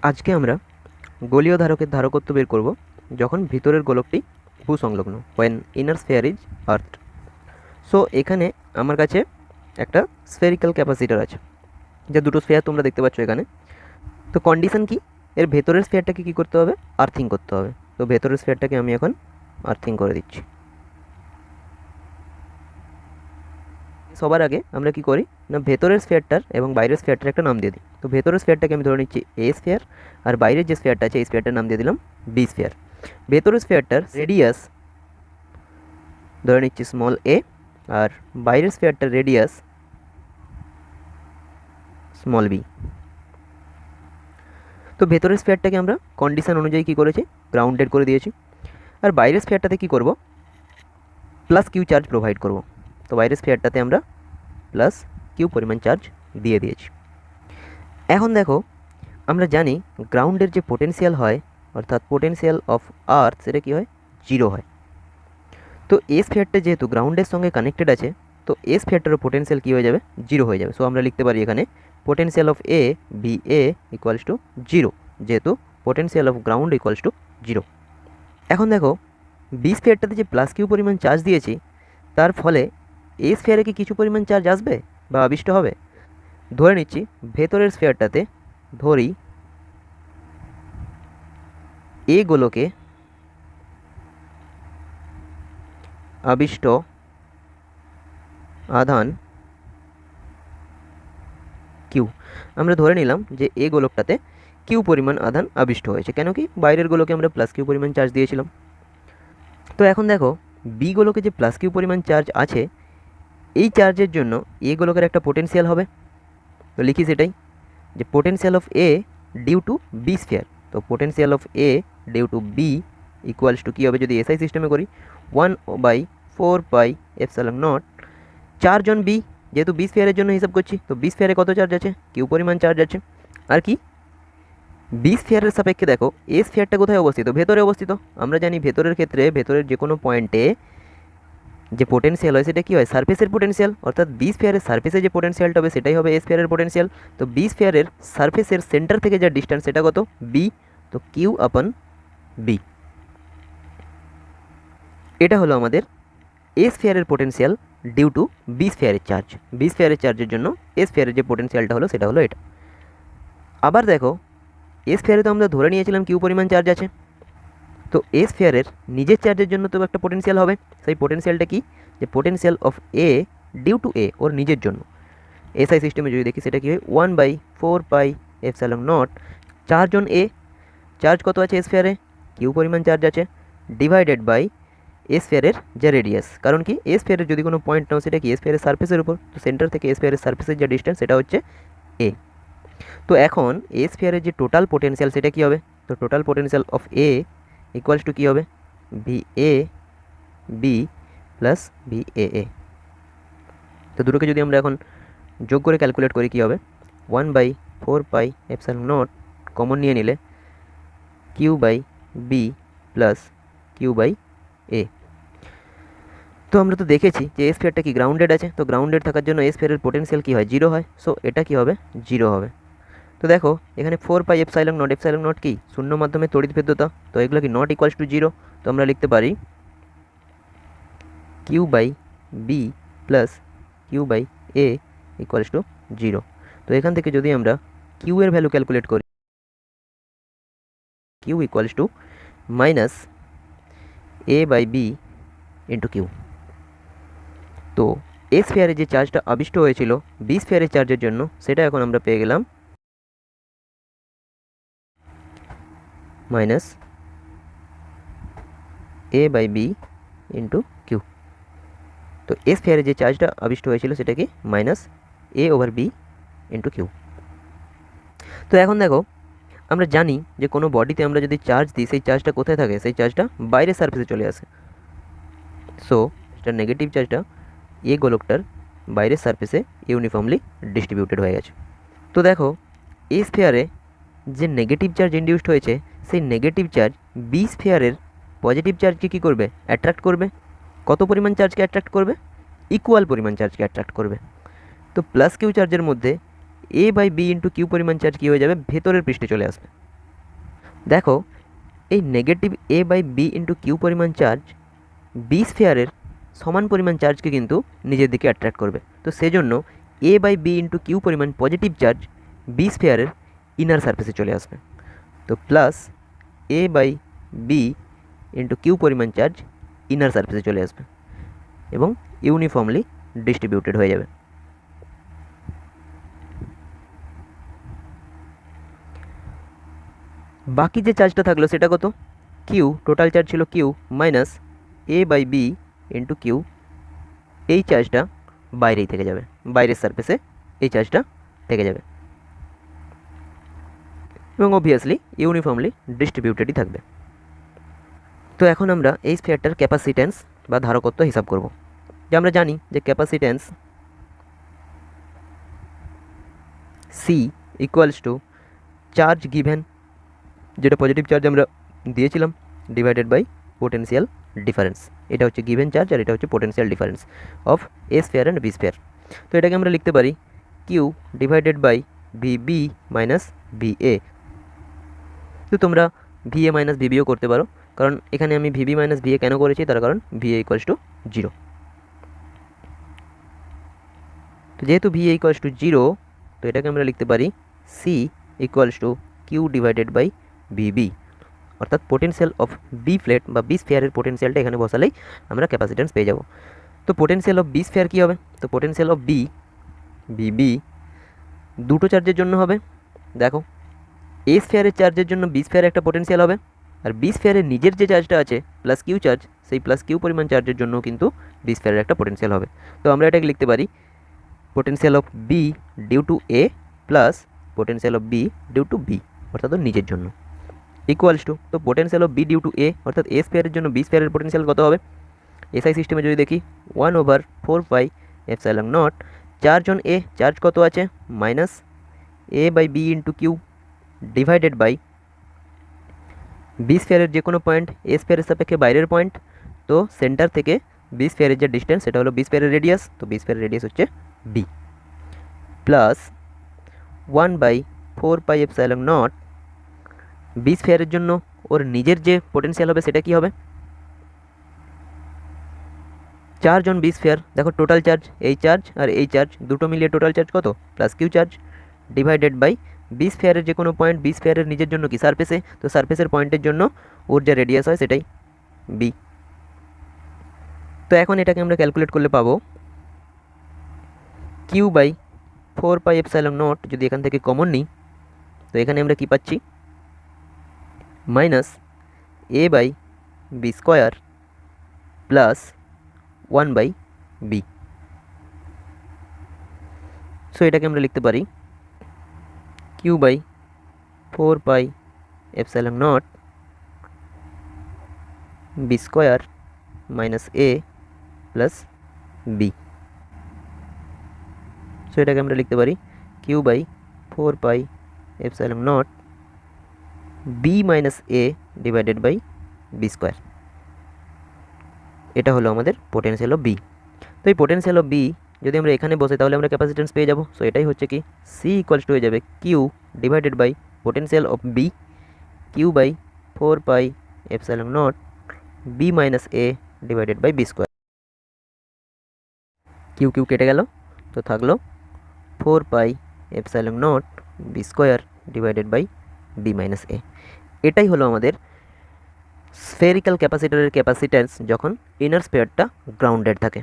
আজকে আমরা গোলীয় ধারকের ধারকত্ব বের করব যখন ভিতরের গোলকটি ভূসংলগ্ন, when inner sphere is earth. So এখানে আমার কাছে একটা স্ফেরিক্যাল ক্যাপাসিটর আছে, যে দুটো স্ফেয়ার তোমরা দেখতে পাচ্ছ এখানে। তো কন্ডিশন কি, এর ভেতরের স্ফেয়ারটাকে কী করতে হবে, আর্থিং করতে হবে। তো ভেতরের স্ফেয়ারটাকে আমি এখন আর্থিং করে দিচ্ছি। সবার আগে আমরা কি করি না, ভেতরের স্ফেয়ারটার এবং বাইরের স্ফেয়ারটার একটা নাম দিয়ে দিই। তো ভেতরের স্ফেয়ারটাকে আমি ধরে নিচ্ছি এ স্ফেয়ার, আর বাইরের যে স্ফেয়ারটা আছে এই স্ফেয়ারটার নাম দিয়ে দিলাম বি স্ফেয়ার। ভেতরের স্ফেয়ারটার রেডিয়াস ধরে নিচ্ছি স্মল এ, আর বাইরের স্ফেয়ারটার রেডিয়াস স্মল বি। তো ভেতরের স্ফেয়ারটাকে আমরা কন্ডিশন অনুযায়ী কী করেছি, গ্রাউন্ডেড করে দিয়েছি। আর বাইরের স্ফেয়ারটাতে কী করব, প্লাস কিউ চার্জ প্রোভাইড করব। তো বাইরের স্ফেয়ারটাতে আমরা প্লাস কিউ পরিমাণ চার্জ দিয়ে দিয়েছি। এখন দেখো, আমরা জানি গ্রাউন্ডের যে পোটেনশিয়াল হয়, অর্থাৎ পোটেনশিয়াল অফ আর্থ, সেটা কী হয়, জিরো হয়। তো এ স্ফেয়ারটা যেহেতু গ্রাউন্ডের সঙ্গে কানেক্টেড আছে, তো এ স্ফেয়ারটারও পোটেনশিয়াল কী হয়ে যাবে, জিরো হয়ে যাবে। সো আমরা লিখতে পারি এখানে potential of A B A equals to zero, যেহেতু potential of ground equals to zero. এখন দেখো, বি স্ফেয়ারটাতে যে প্লাস কিউ পরিমাণ চার্জ দিয়েছি, তার ফলে এ স্ফেয়ারে কি কিছু পরিমাণ চার্জ আসবে বা আবিষ্ট হবে। ধরে নিচ্ছি ভেতরের স্ফেয়ারটাতে ধরি এ গোলকে আবিষ্ট আধান কিউ। আমরা ধরে নিলাম যে এ গোলকটাতে কিউ পরিমাণ আধান আবিষ্ট হয়েছে, কেন কি বাইরের গোলকে আমরা প্লাস কিউ পরিমাণ চার্জ দিয়েছিলাম। তো এখন দেখো, বি গোলকে যে প্লাস কিউ পরিমাণ চার্জ আছে, এই চার্জের জন্য এ গোলকের একটা পোটেনশিয়াল হবে। তো লিখি সেটাই, যে potential of A due to B sphere. তো potential of A due to B equals to কী হবে, যদি এসআই সিস্টেমে করি 1/4πε0 চার্জ অন বি। যেহেতু বি স্ফিয়ারের জন্য হিসাব করছি, তো বি স্ফিয়ারে কত চার্জ আছে, কিউ পরিমাণ চার্জ আছে। আর কি, বি স্ফিয়ারের সাপেক্ষে দেখো এ স্ফিয়ারটা কোথায় অবস্থিত, ভেতরে অবস্থিত। আমরা জানি ভেতরের ক্ষেত্রে ভেতরের যে কোনো পয়েন্টে যে পোটেনশিয়াল হয় সেটা কী হয়, সারফেসের পোটেনশিয়াল। অর্থাৎ বি স্ফিয়ারের সারফেসে যে পোটেনশিয়ালটা হবে সেটাই হবে এ স্ফিয়ারের পোটেনশিয়াল। তো বি স্ফিয়ারের সারফেসের সেন্টার থেকে যা ডিস্টেন্স সেটা কত, বি। তো কিউ আপন বি, এটা হলো আমাদের এ স্ফিয়ারের পোটেনশিয়াল ডিউ টু বি স্ফিয়ারের চার্জ। বি স্ফিয়ারের চার্জের জন্য এ স্ফিয়ারের যে পোটেনশিয়ালটা হলো সেটা হলো এটা। আবার দেখো, এ স্ফিয়ারে তো আমরা ধরে নিয়েছিলাম কিউ পরিমাণ চার্জ আছে। তো এ স্ফিয়ারের নিজের চার্জের জন্য তো একটা পোটেনশিয়াল হবে। সেই পোটেনশিয়ালটা কি, যে potential of A due to A, ওর নিজের জন্য। এসআই সিস্টেমে যদি দেখি সেটা কি হয়, 1/4πε0 চার্জ অন এ। চার্জ কত আছে এ স্ফিয়ারে, কিউ পরিমাণ চার্জ আছে, ডিভাইডেড বাই এ স্ফিয়ারের যে রেডিয়াস। কারণ কি, এ স্ফিয়ারের যদি কোনো পয়েন্ট নাও সেটা কি এ স্ফিয়ারের সারফেসের উপর। তো সেন্টার থেকে এ স্ফিয়ারের সারফেসের যে ডিস্টেন্স সেটা হচ্ছে এ। তো এখন এ স্ফিয়ারের যে টোটাল পোটেনশিয়াল সেটা কী হবে, তো total potential of A equals to কী হবে, V A B plus V A A. তো দুটোকে যদি আমরা এখন যোগ করে ক্যালকুলেট করি কী হবে, 1/4πε0 কমন নিয়ে নিলে Q by B plus Q by A. তো আমরা তো দেখেছি যে এ স্ফিয়ারটা কি গ্রাউন্ডেড আছে। তো গ্রাউন্ডেড থাকার জন্য এ স্ফিয়ারের পোটেনশিয়াল কী হয়, জিরো হয়। সো এটা কি হবে, জিরো হবে। তো দেখো এখানে 4πε0 কি শূন্য মাধ্যমে তড়িৎ ভেদ্যতা। তো এগুলো কি নট ইকুয়ালস টু জিরো। তো আমরা লিখতে পারি Q by B plus Q by A equals to zero. তো এখান থেকে যদি আমরা কিউ এর ভ্যালু ক্যালকুলেট করি, Q equals to minus A by B into Q. তো এ স্ফিয়ারে যে চার্জটা আবিষ্ট হয়েছিল বি স্ফিয়ারের চার্জের জন্য, সেটা এখন আমরা পেয়ে গেলাম minus A by B into Q. তো এ স্ফিয়ারে যে চার্জটা আবিষ্ট হয়েছিল সেটা কি minus A over B into Q. তো এখন দেখো, আমরা জানি যে কোনো বডিতে আমরা যদি চার্জ দিই সেই চার্জটা কোথায় থাকে, সেই চার্জটা বাইরের সারফেসে চলে আসে। সো এটা নেগেটিভ চার্জটা এ গোলকটার বাইরের সারফেসে ইউনিফর্মলি ডিস্ট্রিবিউটেড হয়ে গেছে। তো দেখো, এ স্ফিয়ারে যে নেগেটিভ চার্জ ইনডিউসড হয়েছে, সেই নেগেটিভ চার্জ বি স্ফিয়ারের পজিটিভ চার্জকে কী করবে, অ্যাট্রাক্ট করবে। কত পরিমাণ চার্জকে অ্যাট্রাক্ট করবে, ইকুয়াল পরিমাণ চার্জকে অ্যাট্রাক্ট করবে। তো প্লাস কিউ চার্জের মধ্যে A by B into Q পরিমাণ চার্জ কী হয়ে যাবে, ভেতরের পৃষ্ঠে চলে আসবে। দেখো এই negative A by B into Q পরিমাণ চার্জ বি স্ফিয়ারের সমান পরিমাণ চার্জকে কিন্তু নিজের দিকে অ্যাট্রাক্ট করবে। তো সেজন্য A by B into Q পরিমাণ পজিটিভ চার্জ বি স্ফিয়ারের ইনার সারফেসে চলে আসবে। তো plus A by B into Q পরিমাণ চার্জ ইনার সারফেসে চলে আসবে এবং ইউনিফর্মলি ডিস্ট্রিবিউটেড হয়ে যাবে। বাকি যে চার্জটা থাকলো সেটা কত? কিউ, টোটাল চার্জ ছিল Q minus A by B into Q. এই চার্জটা বাইরেই থেকে যাবে, বাইরের সারফেসে এই চার্জটা থেকে যাবে এবং অবভিয়াসলি ইউনিফর্মলি ডিস্ট্রিবিউটেডই থাকবে। তো এখন আমরা এই স্ফিয়ারটার ক্যাপাসিট্যান্স বা ধারকত্ব হিসাব করব। যে আমরা জানি যে capacitance C equals to charge given, যেটা পজিটিভ চার্জ আমরা দিয়েছিলাম, ডিভাইডেড বাই পোটেনশিয়াল ডিফারেন্স। এটা হচ্ছে গিভেন চার্জ আর এটা হচ্ছে potential difference of A sphere and B sphere. তো এটাকে আমরা লিখতে পারি Q divided by VB minus VA. তো তোমরা ভিএ মাইনাস ভিবিও করতে পারো, কারণ এখানে আমি ভিবি মাইনাস ভিএ কেন করেছি তার কারণ ভিএ ইকুয়ালস টু 0। তো যেহেতু ভিএ ইকুয়ালস টু 0, তো এটাকে আমরা লিখতে পারি C equals to Q divided by VB, অর্থাৎ পোটেনশিয়াল অফ বি ফ্ল্যাট বা বি স্ফিয়ারের পোটেনশিয়ালটা এখানে বসালেই আমরা ক্যাপাসিট্যান্স পেয়ে যাব। তো পোটেনশিয়াল অফ বি স্ফিয়ার কী হবে? তো পোটেনশিয়াল অফ বি ভিবি দুটো চার্জের জন্য হবে। দেখো এ স্ফিয়ারের চার্জের জন্য বি স্ফিয়ারে একটা পোটেনশিয়াল হবে, আর বি স্ফিয়ারের নিজের যে চার্জটা আছে প্লাস কিউ চার্জ, সেই প্লাস কিউ পরিমাণ চার্জের জন্য কিন্তু বি স্ফিয়ারের একটা পোটেনশিয়াল হবে। তো আমরা এটাকে লিখতে পারি potential of B due to A plus potential of B due to B, অর্থাৎ নিজের জন্য, ইকুয়ালস টু, তো potential of B due to A অর্থাৎ এ স্ফিয়ারের জন্য বি স্ফিয়ারের পোটেনশিয়াল কত হবে? এসআই সিস্টেমে যদি দেখি 1/4πε0, চার্জ অন এ, চার্জ কত আছে? Minus A by B into Q divided by B স্ফিয়ারের যে কোনো পয়েন্ট এ স্ফিয়ারের সাপেক্ষে বাইরের পয়েন্ট, তো সেন্টার থেকে বি স্ফিয়ারের যে ডিস্টেন্স সেটা হলো বি স্ফিয়ারের রেডিয়াস, তো বি স্ফিয়ারের রেডিয়াস হচ্ছে বি, প্লাস 1/4πε0 বি স্ফিয়ারের জন্য ওর নিজের যে পোটেনশিয়াল হবে সেটা কি হবে? চার্জ অন বি স্ফিয়ার, দেখো টোটাল চার্জ, এই চার্জ আর এই চার্জ দুটো মিলিয়ে টোটাল চার্জ কত? Plus Q charge divided by B স্ফিয়ারের যে কোনো পয়েন্ট, বি স্ফিয়ারের নিজের জন্য কি? সারফেসে, তো সারফেসের পয়েন্টের জন্য ওর যে রেডিয়াস হয় সেটাই বি। তো এখন এটাকে আমরা ক্যালকুলেট করলে পাবো কিউ বাই 4πε0, যদি এখান থেকে কমন নিই তো এখানে আমরা কি পাচ্ছি? Minus A by B square plus 1/b। So এটাকে আমরা লিখতে পারি Q by 4πε0 B square minus A plus B. So এটাকে আমরা লিখতে পারি Q by 4πε0 B minus A divided by B square. এটা হলো আমাদের পোটেনশিয়াল অফ বি। তো এই পোটেনশিয়াল অফ বি যদি আমরা এখানে বসে তাহলে আমরা ক্যাপাসিট্যান্স পেয়ে যাব। সো এটাই হচ্ছে কি সি ইকুয়ালস টু হয়ে যাবে Q divided by potential of B, Q by 4πε0 B minus A divided by B square. Q Q কেটে গেল, তো থাকলো 4πε0 B square divided by B minus A. এটাই হলো আমাদের স্ফেরিক্যাল ক্যাপাসিটরের ক্যাপাসিট্যান্স যখন ইনার স্পেয়ারটা গ্রাউন্ডেড থাকে।